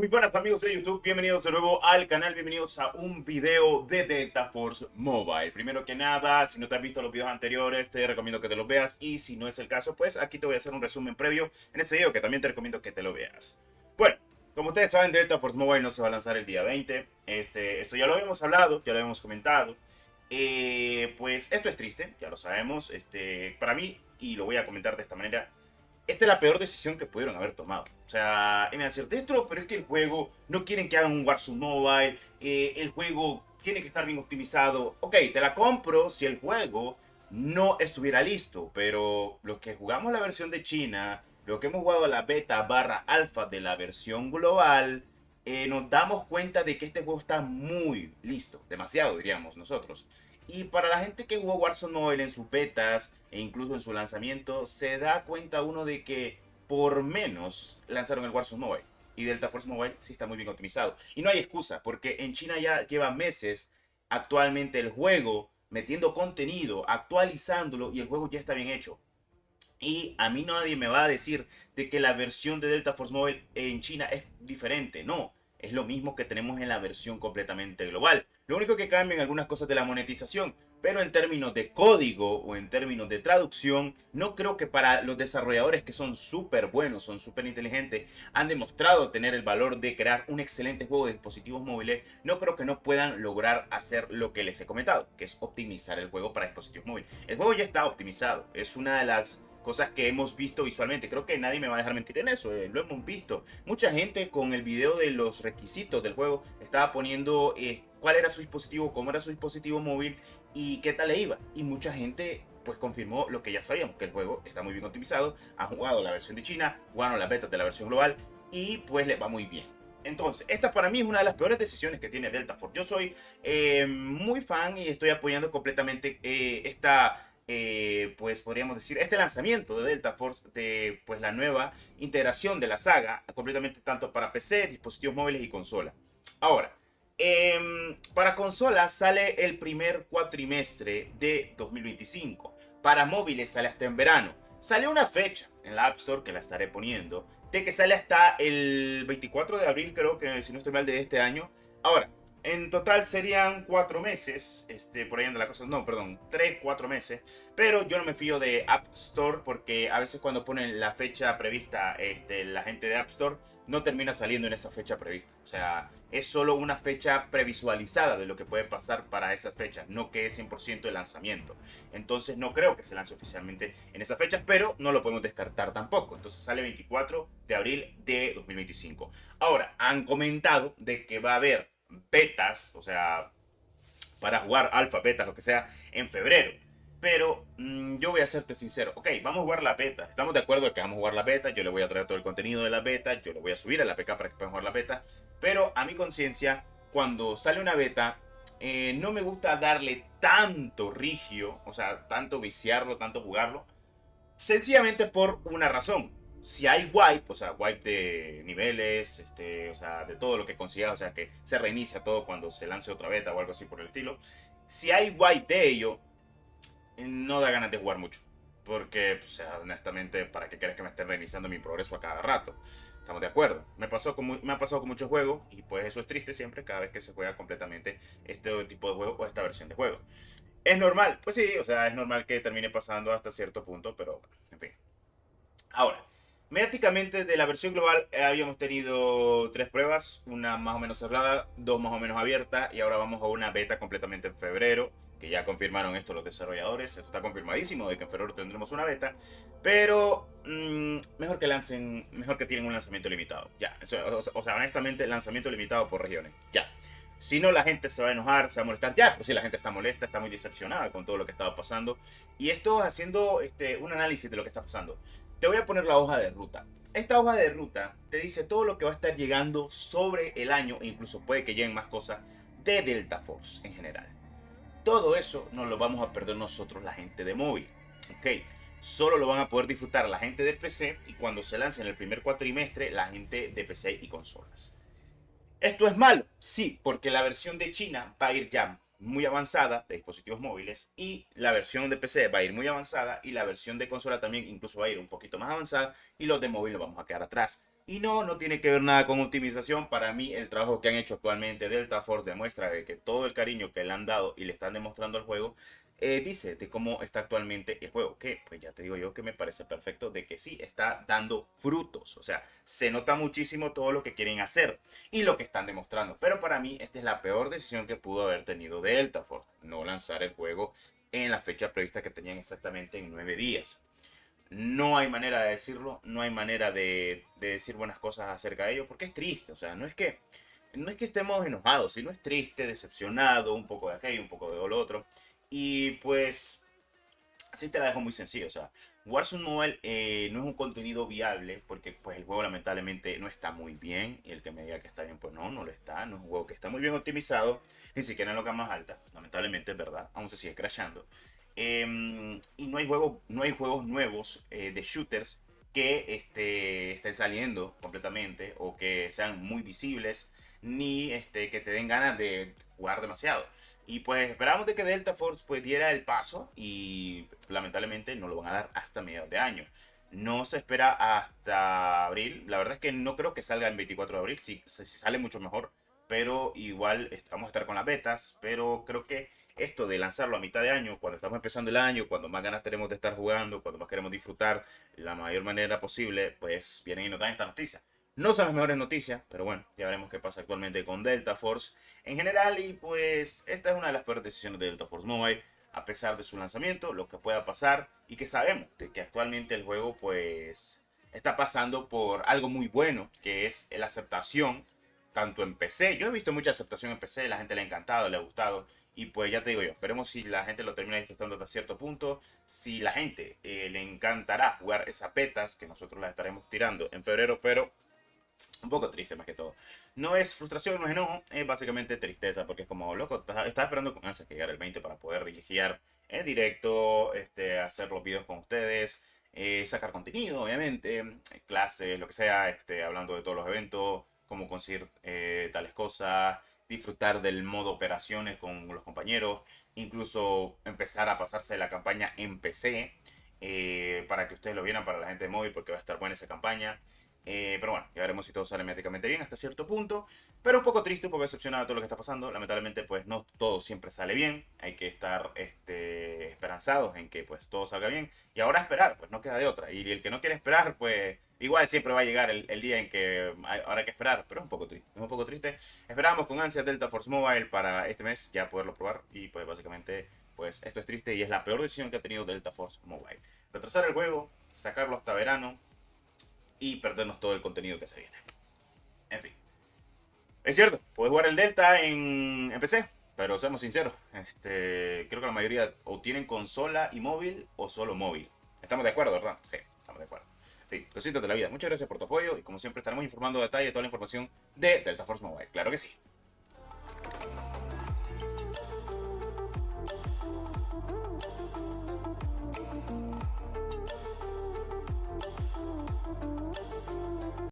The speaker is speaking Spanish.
Muy buenas amigos de YouTube, bienvenidos de nuevo al canal, bienvenidos a un video de Delta Force Mobile. Primero que nada, si no te has visto los videos anteriores, te recomiendo que te los veas y si no es el caso, pues aquí te voy a hacer un resumen previo en este video que también te recomiendo que te lo veas. Bueno, como ustedes saben, Delta Force Mobile no se va a lanzar el día 20, esto ya lo habíamos hablado, ya lo habíamos comentado. Pues esto es triste, ya lo sabemos, para mí, y lo voy a comentar de esta manera, esta es la peor decisión que pudieron haber tomado. O sea, me va a decir, Destro, pero es que el juego no quieren que hagan un Warzone Mobile, el juego tiene que estar bien optimizado. Ok, te la compro si el juego no estuviera listo, pero los que jugamos la versión de China, los que hemos jugado la beta barra alfa de la versión global, nos damos cuenta de que este juego está muy listo, demasiado diríamos nosotros. Y para la gente que jugó Warzone Mobile en sus betas e incluso en su lanzamiento, se da cuenta uno de que por menos lanzaron el Warzone Mobile. Y Delta Force Mobile sí está muy bien optimizado. Y no hay excusa, porque en China ya lleva meses actualmente el juego metiendo contenido, actualizándolo y el juego ya está bien hecho. Y a mí nadie me va a decir de que la versión de Delta Force Mobile en China es diferente. No, es lo mismo que tenemos en la versión completamente global. Lo único que cambian algunas cosas de la monetización. Pero en términos de código o en términos de traducción, no creo que para los desarrolladores que son súper buenos, son súper inteligentes, han demostrado tener el valor de crear un excelente juego de dispositivos móviles, no creo que no puedan lograr hacer lo que les he comentado, que es optimizar el juego para dispositivos móviles. El juego ya está optimizado, es una de las cosas que hemos visto visualmente. Creo que nadie me va a dejar mentir en eso, lo hemos visto. Mucha gente con el video de los requisitos del juego estaba poniendo cuál era su dispositivo, cómo era su dispositivo móvil y qué tal le iba. Y mucha gente pues confirmó lo que ya sabíamos, que el juego está muy bien optimizado, han jugado la versión de China, jugaron las betas de la versión global y pues le va muy bien. Entonces, esta para mí es una de las peores decisiones que tiene Delta Force. Yo soy muy fan y estoy apoyando completamente pues podríamos decir, este lanzamiento de Delta Force, de pues la nueva integración de la saga, completamente tanto para PC, dispositivos móviles y consola. Ahora, para consola sale el primer cuatrimestre de 2025. Para móviles sale hasta en verano. Sale una fecha en la App Store, que la estaré poniendo, de que sale hasta el 24 de abril, creo que si no estoy mal, de este año. Ahora, en total serían 4 meses, por ahí anda la cosa, no, perdón, 3, 4 meses, pero yo no me fío de App Store porque a veces cuando ponen la fecha prevista, la gente de App Store no termina saliendo en esa fecha prevista, o sea, es solo una fecha previsualizada de lo que puede pasar para esa fecha, no que es 100% el lanzamiento, entonces no creo que se lance oficialmente en esa fecha, pero no lo podemos descartar tampoco, entonces sale 24 de abril de 2025. Ahora, han comentado de que va a haber betas, o sea, para jugar alfa, beta, lo que sea, en febrero. Pero yo voy a serte sincero, ok, vamos a jugar la beta. Estamos de acuerdo en que vamos a jugar la beta. Yo le voy a traer todo el contenido de la beta. Yo le voy a subir a la PK para que puedan jugar la beta. Pero a mi conciencia, cuando sale una beta, no me gusta darle tanto rigio, o sea, tanto viciarlo, tanto jugarlo. Sencillamente por una razón. Si hay wipe, o sea, wipe de niveles, o sea, de todo lo que consigas, o sea, que se reinicia todo cuando se lance otra beta o algo así por el estilo. Si hay wipe de ello, no da ganas de jugar mucho. Porque, o sea, honestamente, ¿para qué quieres que me esté reiniciando mi progreso a cada rato? Estamos de acuerdo. Me ha pasado con muchos juegos y pues eso es triste siempre cada vez que se juega completamente este tipo de juego o esta versión de juego. ¿Es normal? Pues sí, o sea, es normal que termine pasando hasta cierto punto, pero en fin. Ahora, mediáticamente de la versión global habíamos tenido 3 pruebas, una más o menos cerrada, 2 más o menos abiertas y ahora vamos a una beta completamente en febrero, que ya confirmaron esto los desarrolladores, esto está confirmadísimo de que en febrero tendremos una beta, pero mejor que lancen, mejor que tienen un lanzamiento limitado, ya, o sea, honestamente, lanzamiento limitado por regiones, ya. Si no, la gente se va a enojar, se va a molestar. Ya, pues sí, la gente está molesta, está muy decepcionada con todo lo que estaba pasando. Y esto haciendo un análisis de lo que está pasando. Te voy a poner la hoja de ruta. Esta hoja de ruta te dice todo lo que va a estar llegando sobre el año, e incluso puede que lleguen más cosas, de Delta Force en general. Todo eso nos lo vamos a perder nosotros, la gente de móvil. Ok, solo lo van a poder disfrutar la gente de PC y cuando se lance en el primer cuatrimestre, la gente de PC y consolas. ¿Esto es malo? Sí, porque la versión de China va a ir ya muy avanzada de dispositivos móviles y la versión de PC va a ir muy avanzada y la versión de consola también incluso va a ir un poquito más avanzada y los de móvil nos vamos a quedar atrás. Y no, no tiene que ver nada con optimización. Para mí, el trabajo que han hecho actualmente Delta Force demuestra de que todo el cariño que le han dado y le están demostrando al juego, dice de cómo está actualmente el juego. Que, pues ya te digo yo que me parece perfecto de que sí, está dando frutos. O sea, se nota muchísimo todo lo que quieren hacer y lo que están demostrando. Pero para mí, esta es la peor decisión que pudo haber tenido Delta Force. No lanzar el juego en la fecha prevista que tenían exactamente en 9 días. No hay manera de decirlo, no hay manera de decir buenas cosas acerca de ello, porque es triste, o sea, no es que estemos enojados, sino es triste, decepcionado, un poco de aquello, un poco de lo otro. Y pues, así te la dejo muy sencillo, o sea, Warzone Mobile no es un contenido viable, porque pues el juego lamentablemente no está muy bien, y el que me diga que está bien, pues no, no lo está, no es un juego que está muy bien optimizado, ni siquiera en la más alta, lamentablemente es verdad, aún se sigue crashando. Y no hay juegos nuevos de shooters que estén saliendo completamente o que sean muy visibles ni que te den ganas de jugar demasiado. Y pues esperamos de que Delta Force pues diera el paso y lamentablemente no lo van a dar hasta mediados de año. No se espera hasta abril. La verdad es que no creo que salga el 24 de abril. Si sale mucho mejor. Pero igual vamos a estar con las betas. Pero creo que esto de lanzarlo a mitad de año, cuando estamos empezando el año, cuando más ganas tenemos de estar jugando, cuando más queremos disfrutar la mayor manera posible, pues vienen y nos dan esta noticia. No son las mejores noticias, pero bueno, ya veremos qué pasa actualmente con Delta Force en general. Y pues esta es una de las peores decisiones de Delta Force Mobile, a pesar de su lanzamiento, lo que pueda pasar y que sabemos de que actualmente el juego pues está pasando por algo muy bueno, que es la aceptación tanto en PC. Yo he visto mucha aceptación en PC, la gente le ha encantado, le ha gustado. Y pues ya te digo yo, esperemos si la gente lo termina disfrutando hasta cierto punto. Si la gente le encantará jugar esas betas, que nosotros las estaremos tirando en febrero, pero un poco triste más que todo. No es frustración, no es enojo, es básicamente tristeza, porque es como, loco, estaba esperando con ansias que llegara el 20 para poder dirigir en directo, hacer los videos con ustedes, sacar contenido, obviamente, clases, lo que sea, hablando de todos los eventos, cómo conseguir tales cosas, disfrutar del modo operaciones con los compañeros, incluso empezar a pasarse la campaña en PC, para que ustedes lo vieran para la gente de móvil, porque va a estar buena esa campaña. Pero bueno, ya veremos si todo sale médicamente bien hasta cierto punto. Pero un poco triste, un poco decepcionado de todo lo que está pasando. Lamentablemente, pues no todo siempre sale bien. Hay que estar esperanzados en que pues todo salga bien. Y ahora esperar, pues no queda de otra. Y el que no quiere esperar, pues igual siempre va a llegar el día en que habrá que esperar. Pero es un poco triste, es un poco triste. Esperamos con ansias Delta Force Mobile para este mes ya poderlo probar. Y pues básicamente, pues esto es triste y es la peor decisión que ha tenido Delta Force Mobile. Retrasar el juego, sacarlo hasta verano y perdernos todo el contenido que se viene. En fin. Es cierto, puedes jugar el Delta en PC, pero seamos sinceros, creo que la mayoría o tienen consola y móvil o solo móvil. Estamos de acuerdo, ¿verdad? Sí, estamos de acuerdo. En fin, cositas de la vida. Muchas gracias por tu apoyo y como siempre estaremos informando a detalle de toda la información de Delta Force Mobile. Claro que sí.